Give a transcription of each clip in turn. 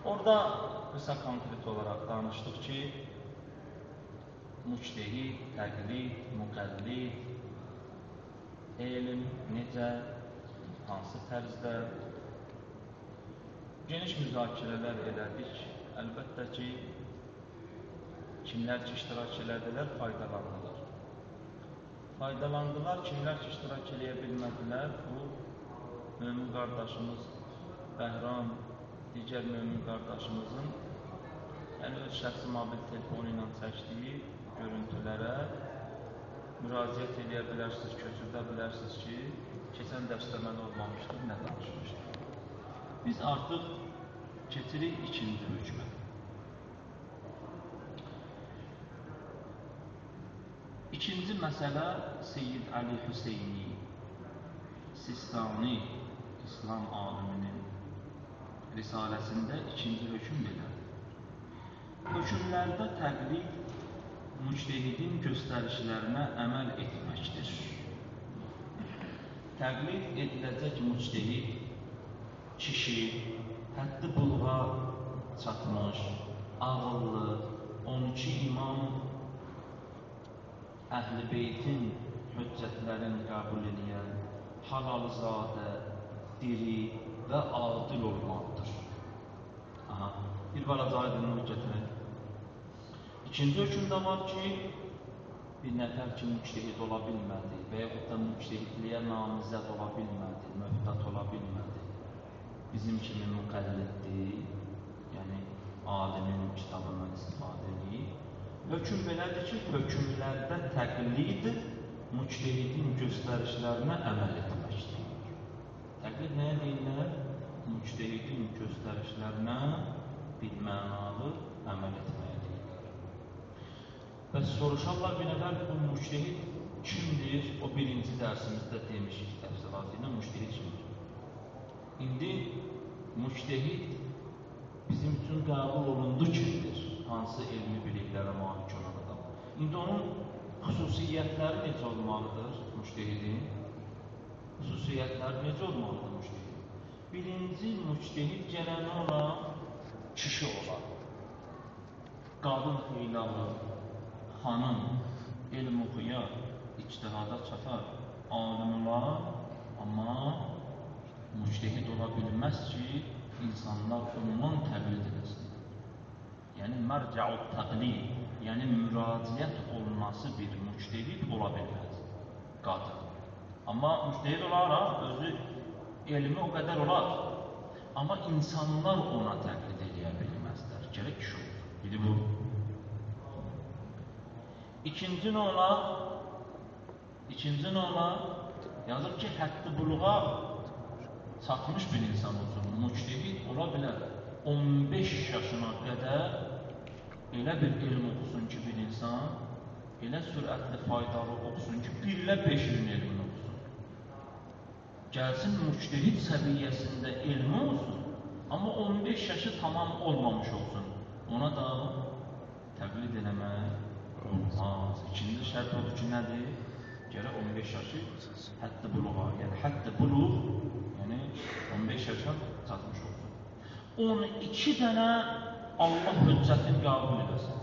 Orada qısa konkret olaraq danışdıq ki, müctehid, təqlid, müqəllid, elm necə, hansı tərzdə geniş müzakirələr elədik. Əlbəttə ki, kimlər ki iştirak elədilər, faydalandılar. Faydalandılar, kimlər ki iştirak eləyə bilmədilər, bu mömin qardaşımız Bəhram, digər mömin qardaşımızın öz şəxsi mobil telefonu ilə çəkdiyi görüntülərə müraciət edə bilərsiniz, köçürdə bilərsiniz ki, keçən dərsləməli olmamışdır, nə danışmışdır. Biz artıq keçirik ikinci hökmə. İkinci məsələ Seyyid Ali Hüseyni Sistani İslam aliminin risaləsində ikinci hökm verir. Hökmlərdə təqlid müctehidin göstərişlərinə əməl etməkdir. Təqlid ediləcək müctehid kişi, həddi buluğa çatmış, ağıllı, 12 imam Əhl-i Beytin hüccətlərini qəbul edən, halalzadə, diri və adil olmalıdır. Bir balaca aydınlıq gətirək. İkinci hökmdə var ki, bir nəfər ki, müctehid ola bilmədi və yaxud da müctehidliyə namizəd ola bilmədi, möhtət ola bilmədi. Bizim kimi müqəlliddir, yəni alimin kitabından istifadə edir. Hökm belədir ki, hökmlərdə təqlid müctehidin göstərişlərinə əməl etməkdir. Təqlid nəyə deyirlər? Müctehidin göstərişlərinə bir mənalı əməl etməyə deyirlər. Bəs soruşarlar bir nəfər, bu müctehid kimdir? O birinci dərsimizdə demişik təfsilatı ilə, müctehid kimdir? İndi müctehid bizim üçün qəbul olundu kimdir? Hansı elmi biliklərə malik olan adam? İndi onun xüsusiyyətləri necə olmalıdır müctehidin? Xüsusiyyətləri necə olmalıdır müctehidin? Birinci müctehid gələn olaraq kişi olar. Qadın xeyli alır, xanım elm oxuyar, ictihada çatar, alim olar, amma müctehid ola bilməz ki, insanlar ondan təqlid edəsin. Yəni, mərcəu təqlid, yəni müraciət olması bir müctehid ola bilməz, qadın. Amma müctehid olaraq, özü elmi o qədər olar, amma insanlar ona təqlid edə bilməzlər, gərək kişi olur, biri bu. İkinci nə olar? Yazır ki, həddi buluğa çatmış bir insan olsun, müctehid ola bilər. 15 yaşına qədər elə bir elm oxusun ki, bir insan, elə sürətli faydalı oxusun ki, 1 ilə 5 ilin elmini oxusun. Gəlsin, müctehid səviyyəsində elmi olsun, amma 15 yaşı tamam olmamış olsun. Ona da təqlid eləmək olmaz. İkinci şərt odur ki, nədir? Gərək 15 yaşı həddi buluğa, yəni həddi buluq, yəni 15 yaşa çatmış olsun. 12 dənə Allah hüccətini qəbul edəsin.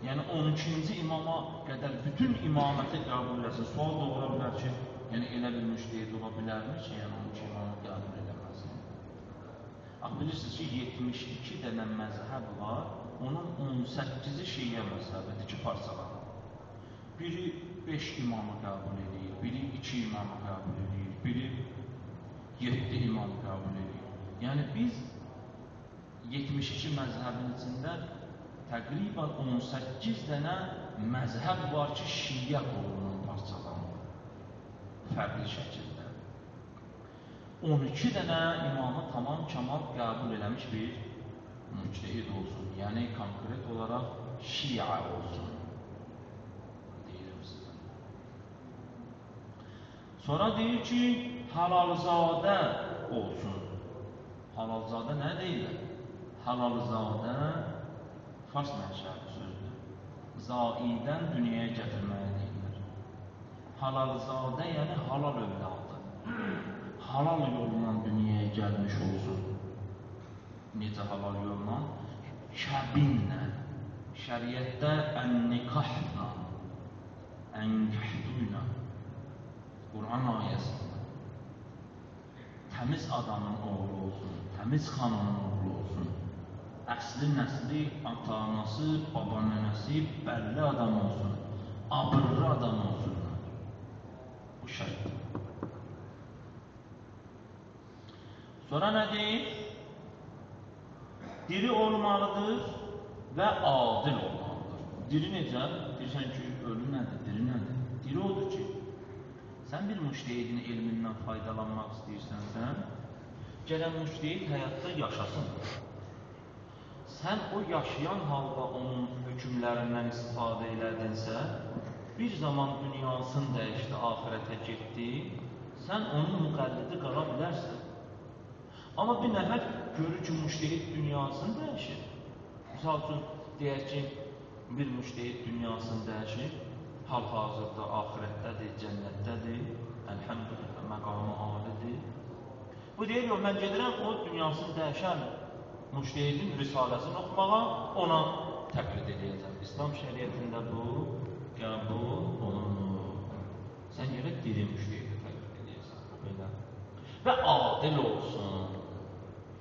Yəni 12-ci imama qədər bütün imaməti qəbul edəsin. Sual doğura bilər ki, yəni elə bir müctehid ola bilərmi ki, yəni 12 imamı qəbul edəməsin? Bilirsiniz ki, 72 dənə məzhəb var, onun 18-i şiyə məzhəbidir ki, parçalanır. Biri 5 imamı qəbul edir, biri 2 imamı qəbul edir, biri 7 imamı qəbul edir. Yəni biz 72 məzhəbin içində təqribən 18 dənə məzhəb var ki, şiyə qolunun parçalanır, fərqli şəkildə. 12 dənə imamı tamam kamal qəbul eləmiş bir müctehid olsun, yəni konkret olaraq şiə olsun, deyirəm sizə. Sonra deyir ki, halalzadə olsun. Halalzadə nə deyirlər? Halalzadə fars mənşəli sözdür. Zaidən dünyaya gətirməyə deyirlər. Halalzadə yəni halal övladı. Halal yolla dünyaya gəlmiş olsun. necə halal yolla? Kəbinlə, şəriətdə ən-nikahla, ən-kəhduyla, Quran ayəsində təmiz adamın oğlu olsun, təmiz xanımın oğlu olsun, əsli nəsli, ata-anası, baba-nənəsi bəlli adam olsun, abırlı adam olsunlar. Bu şərtdir. Sonra nə deyir? Diri olmalıdır və adil olmalıdır. Diri necə? Deyirsən ki, ölü nədir? Diri nədir? Diri odur ki, sən bir müştehidin elmindən faydalanmaq istəyirsənsə, gələn müştehid həyatda yaşasın. Sən o yaşayan halda onun hökmlərindən istifadə elədinsə, bir zaman dünyasını dəyişdi, ahirətə getdi, sən onun müqəllidi qala bilərsən. Amma bir nəfər görür ki, müştehid dünyasını dəyişir. Misal üçün, deyək ki, bir müştehid dünyasını dəyişir, hal-hazırda ahirətdədir, cənnətdədir, əlhəmdülillah, məqamı alidir. Bu deyir, yox, mən gedirəm, o dünyasını dəyişən müştehidin risaləsini oxumağa, ona təqlid edəcəm. İslam şəriətində bu, qəbul olunur. Sən yerə diri müştehidi təqlid edəcəksən, belə. Və adil olsun.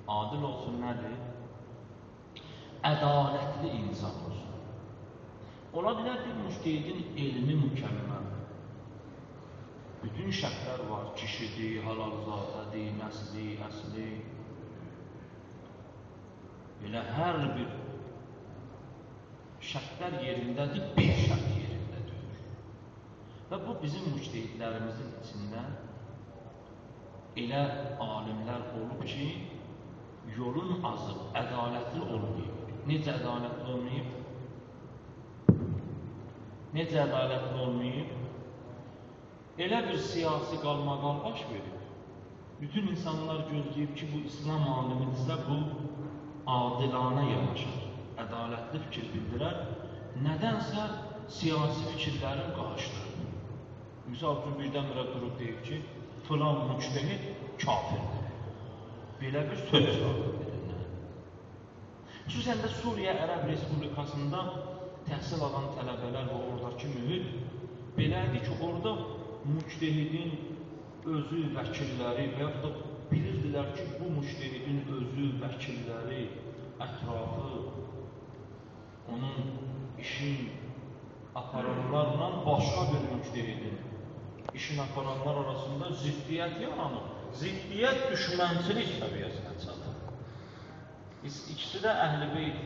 Adil olsun nədir? Ədalətli insan olsun. Ola bilər bir müştehidin elmi mükəmməl. Bütün şərtlər var. Kişidir, halal-zadədir, nəsli, əsli. Belə hər bir şərtlər yerindədir, bir şərt yerindədir. Və bu bizim müştehidlərimizin içində elə alimlər olub ki, yolun azıb, ədalətli olmayıb. Necə ədalətli olmayıb? Necə ədalətli olmayıb? Elə bir siyasi qalmaqal baş verib. Bütün insanlar gözləyib ki, bu İslam alimidirsə, bu adilanə yanaşar, ədalətli fikir bildirər. Nədənsə siyasi fikirlərin qarşıdır. Misal üçün, birdən-birə durub deyib ki, filan müctehid kafirdir. Belə bir söz var. Xüsusən də Suriyə Ərəb Respublikasında təhsil alan tələbələr və oradakı mühit belədir ki, orada müctehidin özü, vəkilləri və yaxud da bilirdilər ki, bu müctehidin özü, vəkilləri, ətrafı, onun işin aparanlarla başqa bir müctehidin işin aparanlar arasında ziddiyyət yaranır. Ziddiyyət düşmənçilik səviyyəsinə çatır. İkisi də Əhl-i Beyt